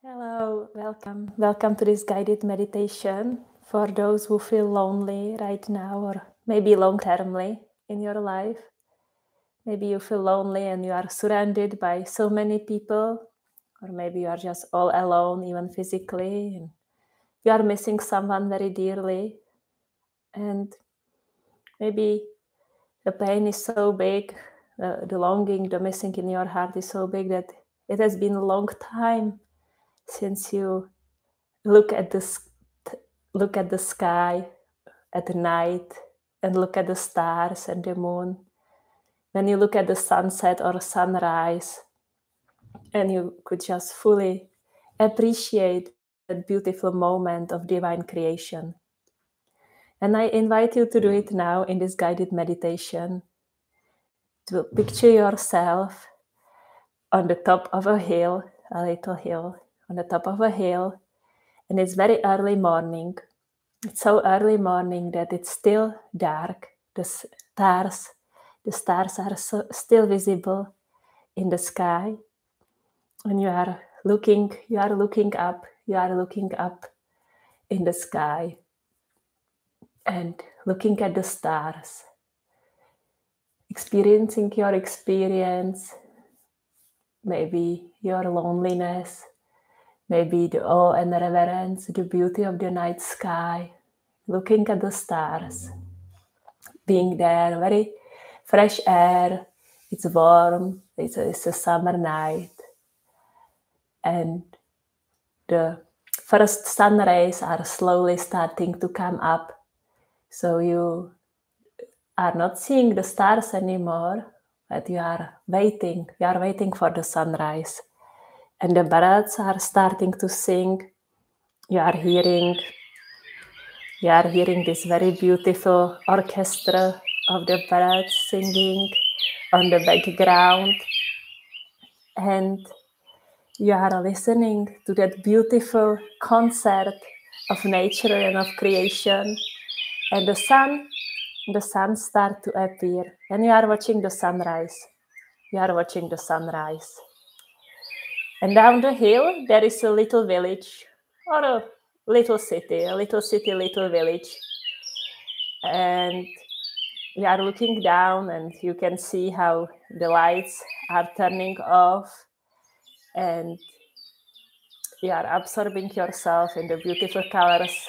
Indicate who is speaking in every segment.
Speaker 1: Hello, welcome. Welcome to this guided meditation for those who feel lonely right now or maybe long-termly in your life. Maybe you feel lonely and you are surrounded by so many people, or maybe you are just all alone, even physically, and you are missing someone very dearly. And maybe the pain is so big, the longing, the missing in your heart is so big that it has been a long time since you look at the sky at the night and look at the stars and the moon. When you look at the sunset or sunrise, and you could just fully appreciate that beautiful moment of divine creation. And I invite you to do it now in this guided meditation, to picture yourself on the top of a hill, a little hill, on the top of a hill, and it's very early morning. It's so early morning that it's still dark. The stars are still visible in the sky, and you are looking up in the sky and looking at the stars, experiencing your experience, maybe your loneliness, maybe the awe and reverence, the beauty of the night sky, looking at the stars, being there, very fresh air, it's warm, it's a summer night, and the first sun rays are slowly starting to come up, so you are not seeing the stars anymore, but you are waiting for the sunrise, and the birds are starting to sing. You are hearing this very beautiful orchestra of the birds singing on the background, and you are listening to that beautiful concert of nature and of creation, and the sun starts to appear, and you are watching the sunrise. And down the hill there is a little village, or a little city, little village, and you are looking down and you can see how the lights are turning off, and you are absorbing yourself in the beautiful colors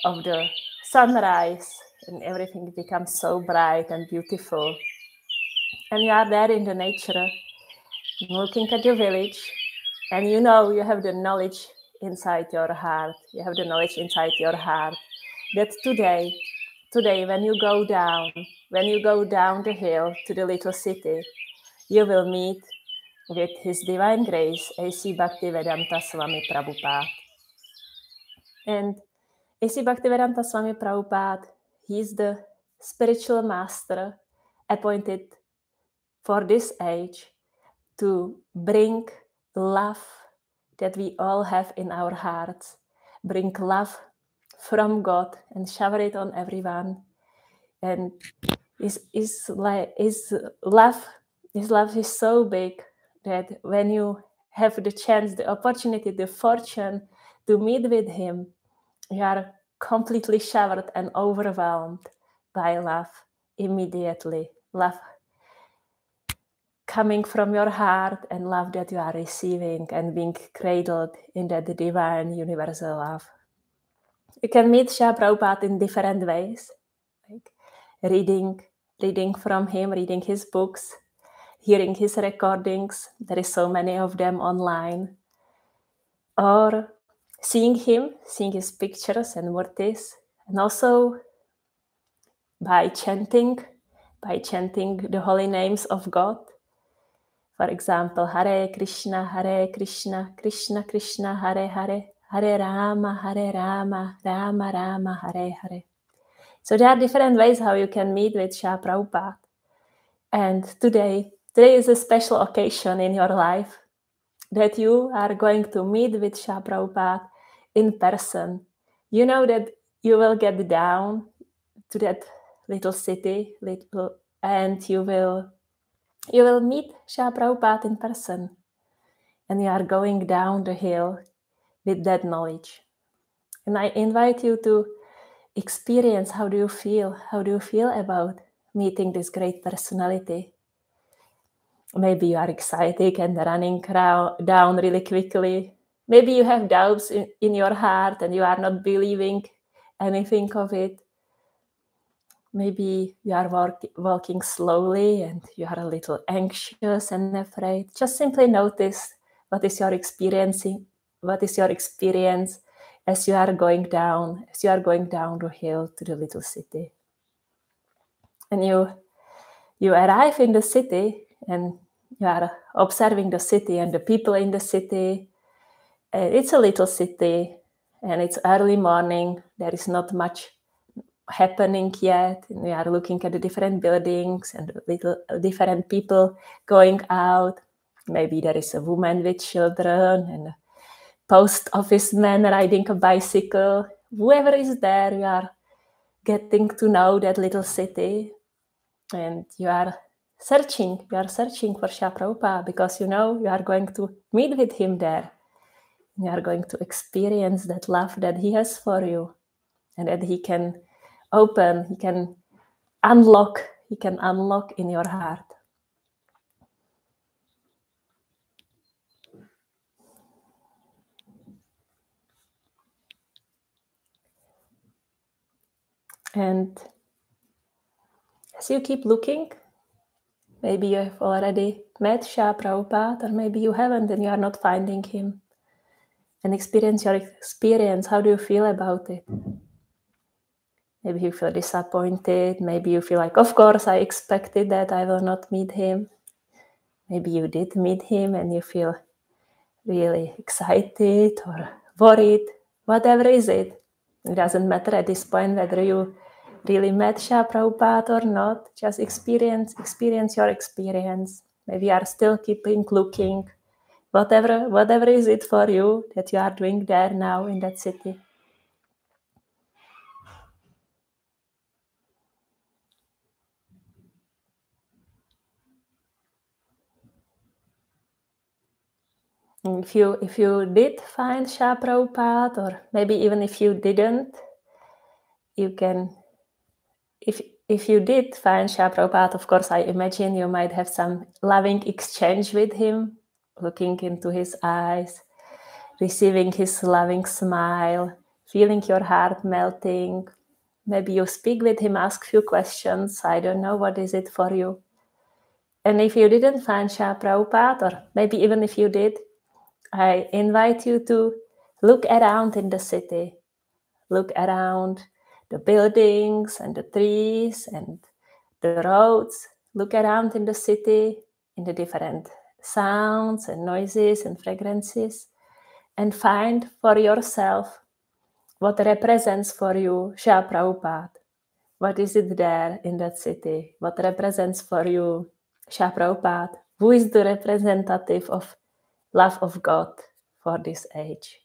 Speaker 1: of the sunrise, and everything becomes so bright and beautiful. And you are there in the nature, looking at the village, and you know you have the knowledge inside your heart. You have the knowledge inside your heart that today, when you go down the hill to the little city, you will meet with His Divine Grace, A.C. Bhakti-Vedanta Swami Prabhupada. And A.C. Bhakti-Vedanta Swami Prabhupada, he is the spiritual master appointed for this age to bring love that we all have in our hearts, bring love from God and shower it on everyone. And his love is so big that when you have the chance, the opportunity, the fortune to meet with him, you are completely showered and overwhelmed by love immediately. Love coming from your heart and love that you are receiving and being cradled in that divine universal love. You can meet Srila Prabhupada in different ways, like reading from him, reading his books, hearing his recordings. There is so many of them online. Or seeing his pictures and murtis, and also by chanting the holy names of God. For example, Hare Krishna, Krishna Krishna, Hare Hare, Hare Rama, Rama Rama, Hare Hare. So there are different ways how you can meet with Srila Prabhupada. And today is a special occasion in your life that you are going to meet with Srila Prabhupada in person. You know that you will get down to that little city, and you will meet Srila Prabhupada in person. and you are going down the hill with that knowledge. And I invite you to experience, how do you feel? How do you feel about meeting this great personality? Maybe you are excited and running down really quickly. Maybe you have doubts in your heart and you are not believing anything of it. Maybe you are walking slowly and you are a little anxious and afraid. Just simply notice what is your experience as you are going down the hill to the little city. And you arrive in the city and you are observing the city and the people in the city. It's a little city and it's early morning. There is not much happening yet. And we are looking at the different buildings and different people going out. Maybe there is a woman with children and a post office man riding a bicycle. Whoever is there, you are getting to know that little city. And you are searching for Srila Prabhupada because you are going to meet with him there. You are going to experience that love that he has for you, and that he can unlock in your heart. And as you keep looking, maybe you have already met Srila Prabhupada, or maybe you haven't and you are not finding him. And experience your experience. How do you feel about it? Maybe you feel disappointed. Maybe you feel like, of course, I expected that I will not meet him. Maybe you did meet him and you feel really excited or worried. Whatever is it. It doesn't matter at this point whether you really met Srila Prabhupada or not. Just experience your experience. Maybe you are still keeping looking. Whatever is it for you that you are doing there now in that city. If you did find Srila Prabhupada, or maybe even if you didn't, you can, if you did find Srila Prabhupada, of course, I imagine you might have some loving exchange with him, looking into his eyes, receiving his loving smile, feeling your heart melting. Maybe you speak with him, ask few questions. I don't know, what is it for you? And if you didn't find Srila Prabhupada, or maybe even if you did, I invite you to look around in the city. Look around the buildings and the trees and the roads. Look around in the city, in the different sounds and noises and fragrances, and find for yourself what represents for you Srila Prabhupada. What is it there in that city? What represents for you Srila Prabhupada? Who is the representative of love of God for this age?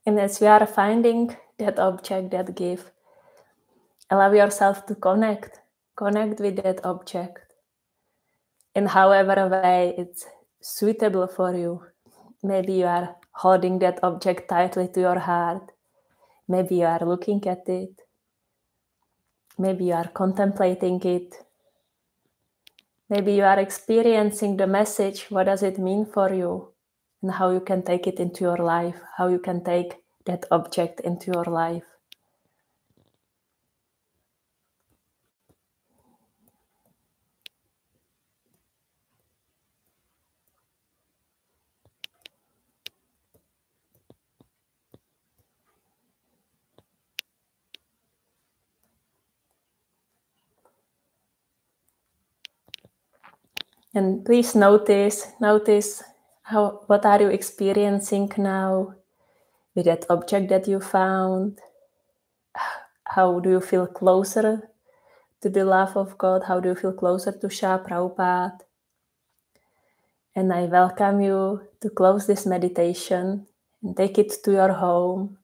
Speaker 1: And as you are finding that object, that gift, allow yourself to connect with that object in however way it's suitable for you. Maybe you are holding that object tightly to your heart. Maybe you are looking at it. Maybe you are contemplating it. Maybe you are experiencing the message. What does it mean for you? And how you can take it into your life. How you can take that object into your life. And please notice what are you experiencing now with that object that you found? How do you feel closer to the love of God? How do you feel closer to Srila Prabhupada? And I welcome you to close this meditation and take it to your home.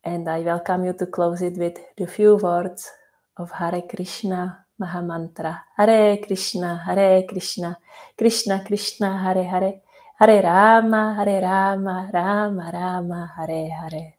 Speaker 1: And I welcome you to close it with the few words of Hare Krishna Mahamantra. Hare Krishna, Krishna Krishna, Hare Hare, Hare Rama, Rama Rama, Hare Hare.